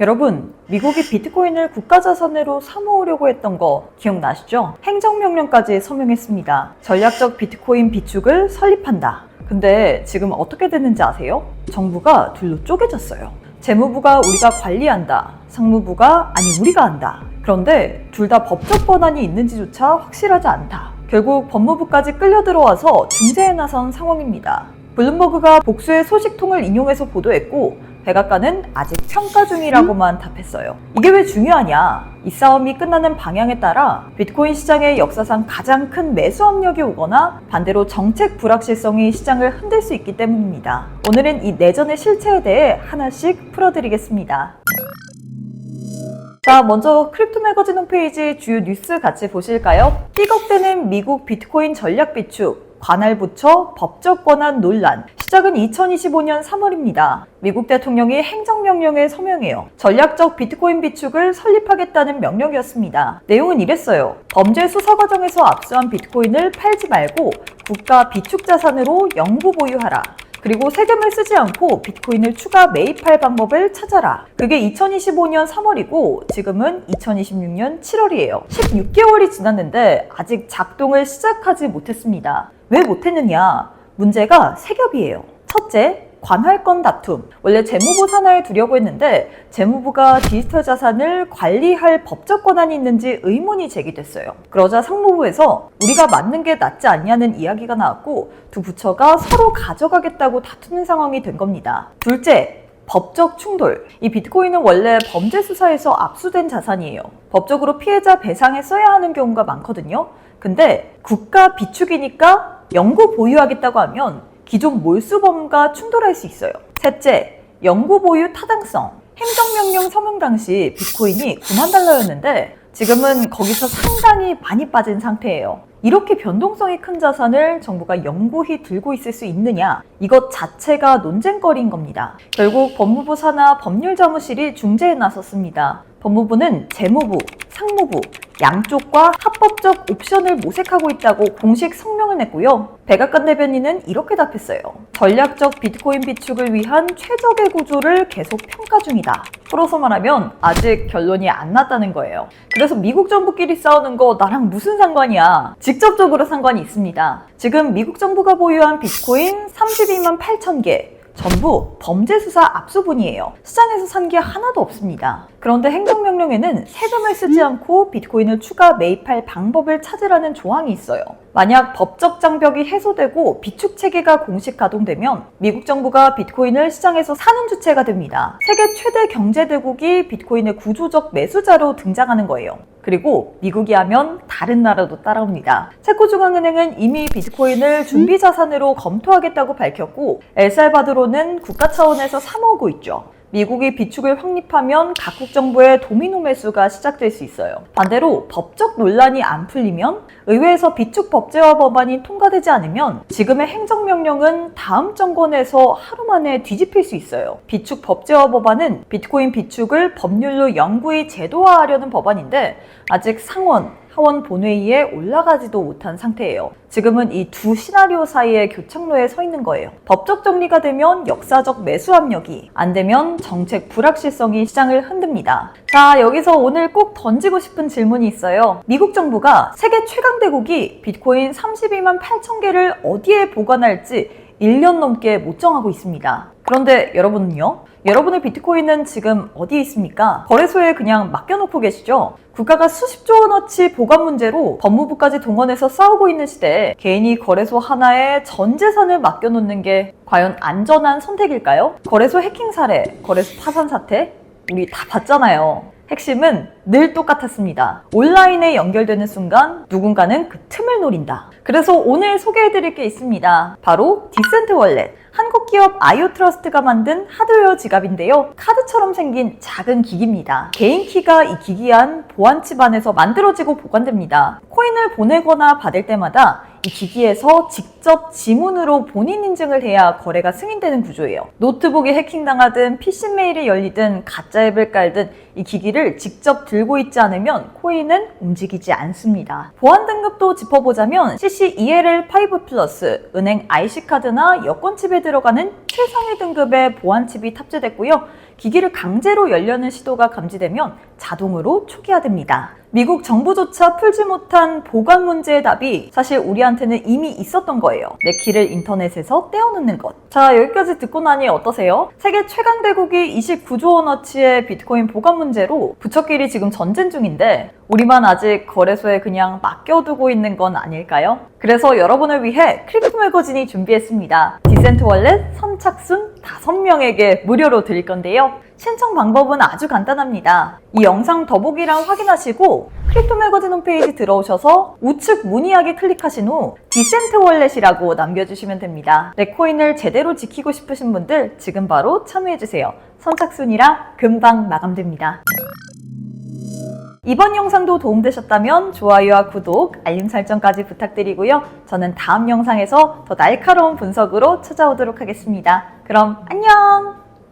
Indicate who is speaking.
Speaker 1: 여러분, 미국이 비트코인을 국가자산으로 사모으려고 했던 거 기억나시죠? 행정명령까지 서명했습니다. 전략적 비트코인 비축을 설립한다. 근데 지금 어떻게 됐는지 아세요? 정부가 둘로 쪼개졌어요. 재무부가 우리가 관리한다. 상무부가 아니 우리가 한다. 그런데 둘 다 법적 권한이 있는지조차 확실하지 않다. 결국 법무부까지 끌려 들어와서 중재에 나선 상황입니다. 블룸버그가 복수의 소식통을 인용해서 보도했고 백악관은 아직 평가 중이라고만 답했어요. 이게 왜 중요하냐? 이 싸움이 끝나는 방향에 따라 비트코인 시장의 역사상 가장 큰 매수 압력이 오거나 반대로 정책 불확실성이 시장을 흔들 수 있기 때문입니다. 오늘은 이 내전의 실체에 대해 하나씩 풀어드리겠습니다. 자, 먼저 크립토 매거진 홈페이지 주요 뉴스 같이 보실까요? 삐걱대는 미국 비트코인 전략 비축, 관할 부처 법적 권한 논란. 시작은 2025년 3월입니다. 미국 대통령이 행정명령에 서명해요. 전략적 비트코인 비축을 설립하겠다는 명령이었습니다. 내용은 이랬어요. 범죄 수사 과정에서 압수한 비트코인을 팔지 말고 국가 비축 자산으로 영구 보유하라. 그리고 세금을 쓰지 않고 비트코인을 추가 매입할 방법을 찾아라. 그게 2025년 3월이고 지금은 2026년 7월이에요. 16개월이 지났는데 아직 작동을 시작하지 못했습니다. 왜 못했느냐? 문제가 세 겹이에요. 첫째, 관할권 다툼. 원래 재무부 산하에 두려고 했는데 재무부가 디지털 자산을 관리할 법적 권한이 있는지 의문이 제기됐어요. 그러자 상무부에서 우리가 맡는 게 낫지 않냐는 이야기가 나왔고 두 부처가 서로 가져가겠다고 다투는 상황이 된 겁니다. 둘째, 법적 충돌. 이 비트코인은 원래 범죄 수사에서 압수된 자산이에요. 법적으로 피해자 배상에 써야 하는 경우가 많거든요. 근데 국가 비축이니까 영구 보유하겠다고 하면 기존 몰수범과 충돌할 수 있어요. 셋째, 영구 보유 타당성. 행정명령 서명 당시 비트코인이 9만 달러였는데 지금은 거기서 상당히 많이 빠진 상태예요. 이렇게 변동성이 큰 자산을 정부가 영구히 들고 있을 수 있느냐? 이것 자체가 논쟁거리인 겁니다. 결국 법무부 산하 법률자무실이 중재에 나섰습니다. 법무부는 재무부, 상무부, 양쪽과 합법적 옵션을 모색하고 있다고 공식 성명을 냈고요. 백악관 대변인은 이렇게 답했어요. 전략적 비트코인 비축을 위한 최적의 구조를 계속 평가 중이다. 풀어서 말하면 아직 결론이 안 났다는 거예요. 그래서 미국 정부끼리 싸우는 거 나랑 무슨 상관이야? 직접적으로 상관이 있습니다. 지금 미국 정부가 보유한 비트코인 32만 8천 개. 전부 범죄 수사 압수분이에요. 시장에서 산 게 하나도 없습니다. 그런데 행정명령에는 세금을 쓰지 않고 비트코인을 추가 매입할 방법을 찾으라는 조항이 있어요. 만약 법적 장벽이 해소되고 비축 체계가 공식 가동되면 미국 정부가 비트코인을 시장에서 사는 주체가 됩니다. 세계 최대 경제대국이 비트코인의 구조적 매수자로 등장하는 거예요. 그리고 미국이 하면 다른 나라도 따라옵니다. 체코중앙은행은 이미 비트코인을 준비자산으로 검토하겠다고 밝혔고 엘살바도르는 국가 차원에서 사모으고 있죠. 미국이 비축을 확립하면 각국 정부의 도미노 매수가 시작될 수 있어요. 반대로 법적 논란이 안 풀리면 의회에서 비축 법제화 법안이 통과되지 않으면 지금의 행정명령은 다음 정권에서 하루 만에 뒤집힐 수 있어요. 비축 법제화 법안은 비트코인 비축을 법률로 영구히 제도화하려는 법안인데 아직 상원, 하원 본회의에 올라가지도 못한 상태예요. 지금은 이 두 시나리오 사이의 교착로에 서 있는 거예요. 법적 정리가 되면 역사적 매수 압력이, 안 되면 정책 불확실성이 시장을 흔듭니다. 자, 여기서 오늘 꼭 던지고 싶은 질문이 있어요. 미국 정부가 세계 최강 대국이 비트코인 32만 8천 개를 어디에 보관할지 1년 넘게 못 정하고 있습니다. 그런데 여러분은요? 여러분의 비트코인은 지금 어디에 있습니까? 거래소에 그냥 맡겨놓고 계시죠? 국가가 수십조 원어치 보관 문제로 법무부까지 동원해서 싸우고 있는 시대에 개인이 거래소 하나에 전 재산을 맡겨놓는 게 과연 안전한 선택일까요? 거래소 해킹 사례, 거래소 파산 사태, 우리 다 봤잖아요. 핵심은 늘 똑같았습니다. 온라인에 연결되는 순간 누군가는 그 틈을 노린다. 그래서 오늘 소개해드릴 게 있습니다. 바로 디센트 월렛. 한국 기업 아이오트러스트가 만든 하드웨어 지갑인데요. 카드처럼 생긴 작은 기기입니다. 개인 키가 이 기기 안 보안칩 안에서 만들어지고 보관됩니다. 코인을 보내거나 받을 때마다 이 기기에서 직접 지문으로 본인 인증을 해야 거래가 승인되는 구조예요. 노트북이 해킹당하든 PC 메일이 열리든 가짜 앱을 깔든 이 기기를 직접 들고 있지 않으면 코인은 움직이지 않습니다. 보안 등급도 짚어보자면 CC ELL5 플러스, 은행 IC카드나 여권칩에 들어가는 최상위 등급의 보안칩이 탑재됐고요. 기기를 강제로 열려는 시도가 감지되면 자동으로 초기화됩니다. 미국 정부조차 풀지 못한 보관 문제의 답이 사실 우리한테는 이미 있었던 거예요. 내 키를 인터넷에서 떼어놓는 것. 자, 여기까지 듣고 나니 어떠세요? 세계 최강대국이 29조 원어치의 비트코인 보관 문제로 부처끼리 지금 전쟁 중인데 우리만 아직 거래소에 그냥 맡겨두고 있는 건 아닐까요? 그래서 여러분을 위해 크립토 매거진이 준비했습니다. 디센트 월렛 선착순 5명에게 무료로 드릴 건데요. 신청 방법은 아주 간단합니다. 이 영상 더보기란 확인하시고 크립토 매거진 홈페이지 들어오셔서 우측 문의하기 클릭하신 후 디센트 월렛이라고 남겨주시면 됩니다. 내 코인을 제대로 지키고 싶으신 분들 지금 바로 참여해주세요. 선착순이라 금방 마감됩니다. 이번 영상도 도움되셨다면 좋아요와 구독, 알림 설정까지 부탁드리고요. 저는 다음 영상에서 더 날카로운 분석으로 찾아오도록 하겠습니다. 그럼 안녕!